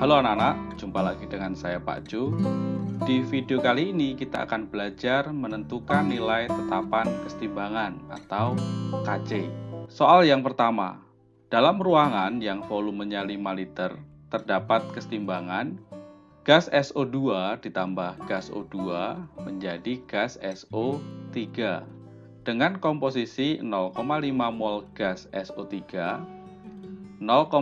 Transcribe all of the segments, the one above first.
Halo anak-anak, jumpa lagi dengan saya Pak Ju. Di video kali ini kita akan belajar menentukan nilai tetapan kesetimbangan atau KC. Soal yang pertama, dalam ruangan yang volumenya 5 liter terdapat kesetimbangan gas SO2 ditambah gas O2 menjadi gas SO3 dengan komposisi 0,5 mol gas SO3, 0,5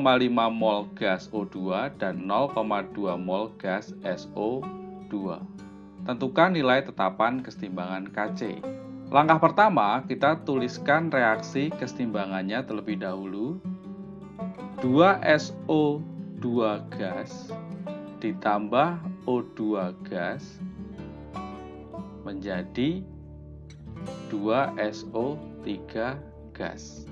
mol gas O2 dan 0,2 mol gas SO2. Tentukan nilai tetapan kesetimbangan KC. Langkah pertama, kita tuliskan reaksi kesetimbangannya terlebih dahulu. 2SO2 gas ditambah O2 gas menjadi 2SO3 gas.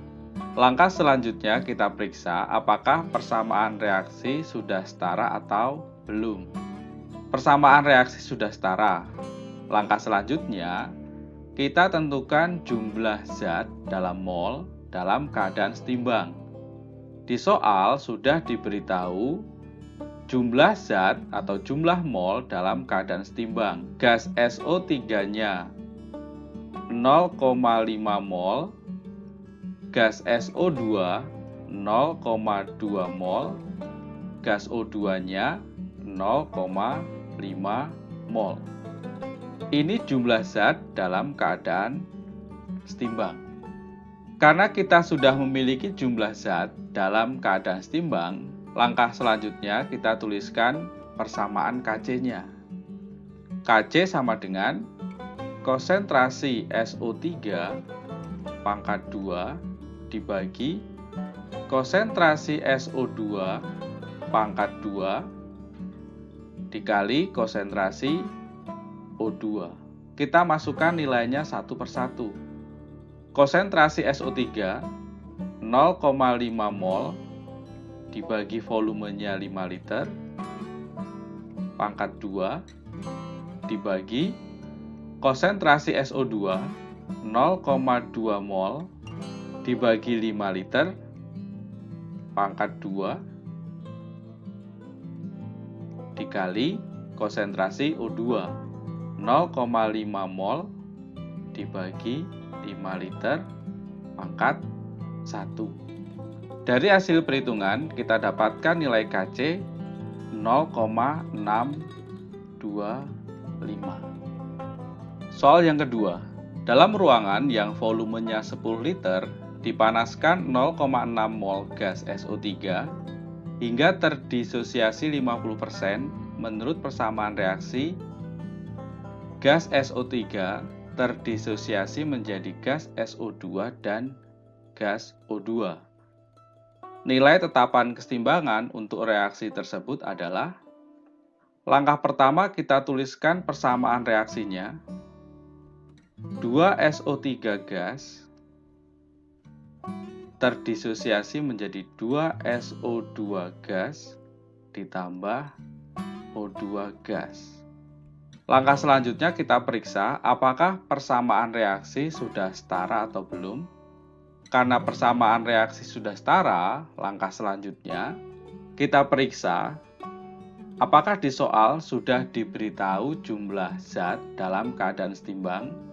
Langkah selanjutnya kita periksa apakah persamaan reaksi sudah setara atau belum. Persamaan reaksi sudah setara. Langkah selanjutnya kita tentukan jumlah zat dalam mol dalam keadaan setimbang. Di soal sudah diberitahu jumlah zat atau jumlah mol dalam keadaan setimbang. Gas SO3-nya 0,5 mol, gas SO2 0,2 mol, gas O2-nya 0,5 mol. Ini jumlah zat dalam keadaan setimbang. Karena kita sudah memiliki jumlah zat dalam keadaan setimbang, langkah selanjutnya kita tuliskan persamaan KC-nya. KC sama dengan konsentrasi SO3 pangkat 2 dibagi konsentrasi SO2 pangkat 2 dikali konsentrasi O2. Kita masukkan nilainya satu persatu. Konsentrasi SO3 0,5 mol dibagi volumenya 5 liter pangkat 2 dibagi konsentrasi SO2 0,2 mol dibagi 5 liter pangkat 2 dikali konsentrasi O2 0,5 mol dibagi 5 liter pangkat 1. Dari hasil perhitungan kita dapatkan nilai KC 0,625. Soal yang kedua, dalam ruangan yang volumenya 10 liter dipanaskan 0,6 mol gas SO3 hingga terdisosiasi 50% menurut persamaan reaksi gas SO3 terdisosiasi menjadi gas SO2 dan gas O2. Nilai tetapan kesetimbangan untuk reaksi tersebut adalah: langkah pertama kita tuliskan persamaan reaksinya. 2SO3 gas terdisosiasi menjadi 2SO2 gas ditambah O2 gas. Langkah selanjutnya kita periksa apakah persamaan reaksi sudah setara atau belum. Karena persamaan reaksi sudah setara, langkah selanjutnya kita periksa apakah di soal sudah diberitahu jumlah zat dalam keadaan setimbang.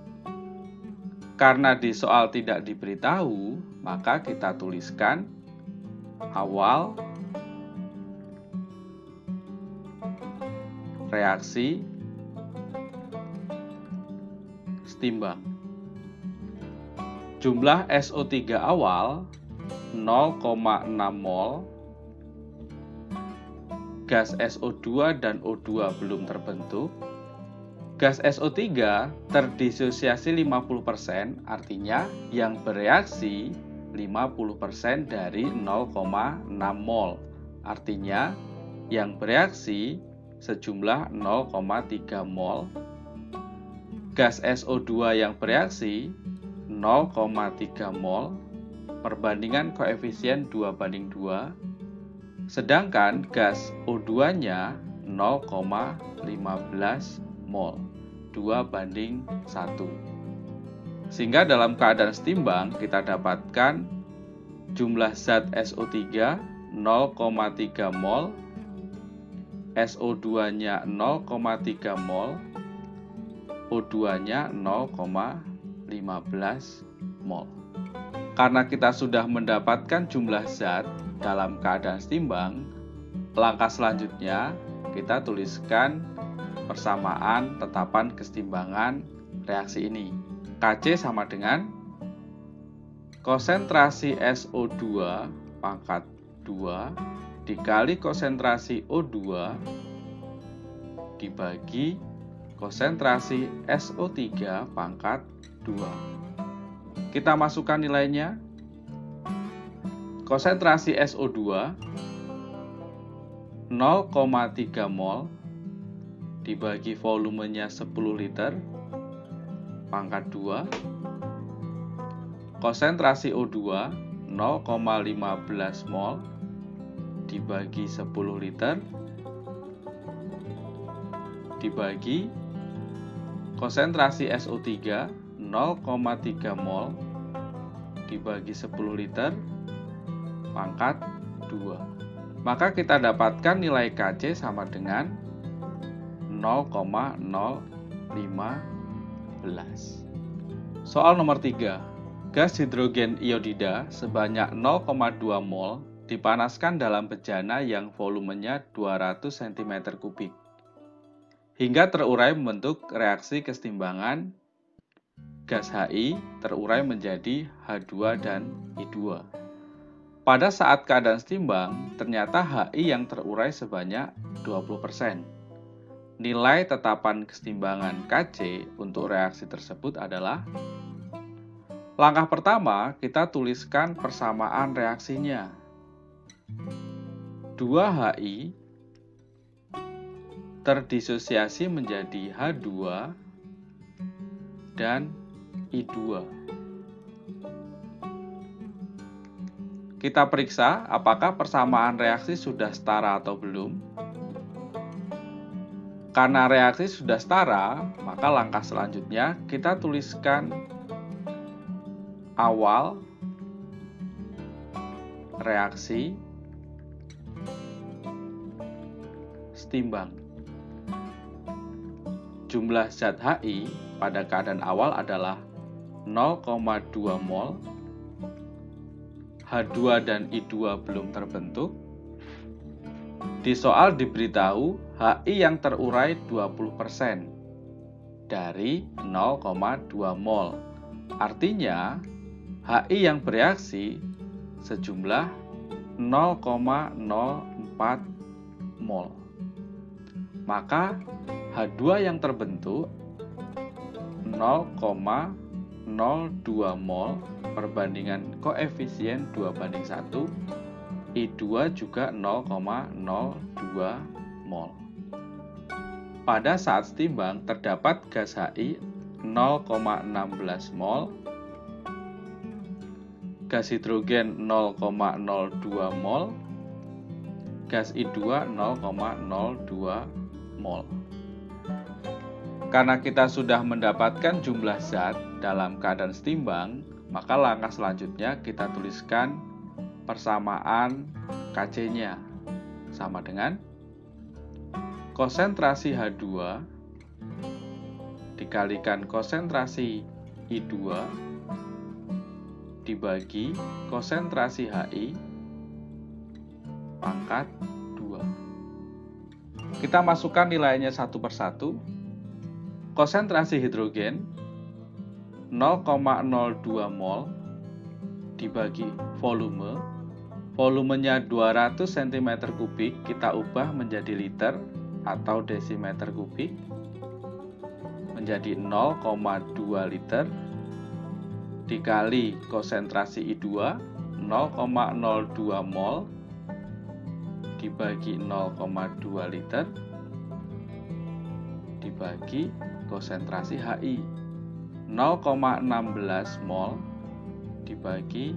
Karena di soal tidak diberitahu, maka kita tuliskan awal reaksi setimbang. Jumlah SO3 awal 0,6 mol, gas SO2 dan O2 belum terbentuk. Gas SO3 terdisosiasi 50%, artinya yang bereaksi 50% dari 0,6 mol. Artinya yang bereaksi sejumlah 0,3 mol. Gas SO2 yang bereaksi 0,3 mol. Perbandingan koefisien 2:2. Sedangkan gas O2-nya 0,15 mol, 2:1. Sehingga dalam keadaan setimbang kita dapatkan jumlah zat SO3 0,3 mol SO2-nya 0,3 mol, O2-nya 0,15 mol. Karena kita sudah mendapatkan jumlah zat dalam keadaan setimbang, langkah selanjutnya kita tuliskan persamaan tetapan kesetimbangan reaksi ini. Kc sama dengan konsentrasi SO2 pangkat 2 dikali konsentrasi O2 dibagi konsentrasi SO3 pangkat 2. Kita masukkan nilainya. Konsentrasi SO2 0,3 mol dibagi volumenya 10 liter pangkat 2. Konsentrasi O2 0,15 mol dibagi 10 liter dibagi konsentrasi SO3 0,3 mol dibagi 10 liter pangkat 2. Maka kita dapatkan nilai Kc sama dengan 0,015. Soal nomor 3. Gas hidrogen iodida sebanyak 0,2 mol dipanaskan dalam bejana yang volumenya 200 cm3 hingga terurai membentuk reaksi kesetimbangan. Gas Hi terurai menjadi H2 dan I2. Pada saat keadaan setimbang, ternyata Hi yang terurai sebanyak 20%. Nilai tetapan kesetimbangan Kc untuk reaksi tersebut adalah: langkah pertama, kita tuliskan persamaan reaksinya. 2Hi terdisosiasi menjadi H2 dan I2. Kita periksa apakah persamaan reaksi sudah setara atau belum. Karena reaksi sudah setara, maka langkah selanjutnya kita tuliskan awal reaksi setimbang. Jumlah zat Hi pada keadaan awal adalah 0,2 mol. H2 dan I2 belum terbentuk. Di soal diberitahu Hi yang terurai 20% dari 0,2 mol. Artinya Hi yang bereaksi sejumlah 0,04 mol. Maka H2 yang terbentuk 0,02 mol perbandingan koefisien 2:1, I2 juga 0,02 mol. Pada saat setimbang terdapat gas Hi 0,16 mol, gas hidrogen 0,02 mol, gas I2 0,02 mol. Karena kita sudah mendapatkan jumlah zat dalam keadaan setimbang, maka langkah selanjutnya kita tuliskan persamaan Kc-nya sama dengan konsentrasi H2 dikalikan konsentrasi I2 dibagi konsentrasi Hi pangkat 2. Kita masukkan nilainya satu persatu. Konsentrasi hidrogen 0,02 mol dibagi volumenya 200 cm3, kita ubah menjadi liter atau desimeter kubik, menjadi 0,2 liter dikali konsentrasi I2 0,02 mol dibagi 0,2 liter dibagi konsentrasi Hi 0,16 mol dibagi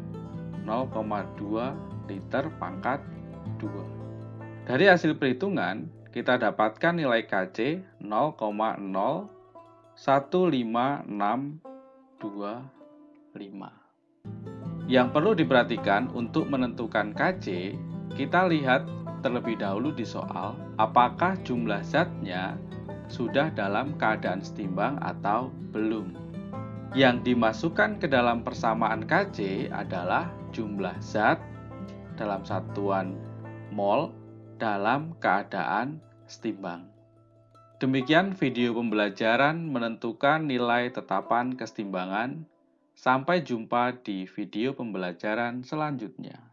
0,2 liter pangkat 2. Dari hasil perhitungan kita dapatkan nilai Kc 0,015625. Yang perlu diperhatikan untuk menentukan Kc, kita lihat terlebih dahulu di soal apakah jumlah zatnya sudah dalam keadaan setimbang atau belum. Yang dimasukkan ke dalam persamaan KC adalah jumlah zat dalam satuan mol dalam keadaan setimbang. Demikian video pembelajaran menentukan nilai tetapan kesetimbangan. Sampai jumpa di video pembelajaran selanjutnya.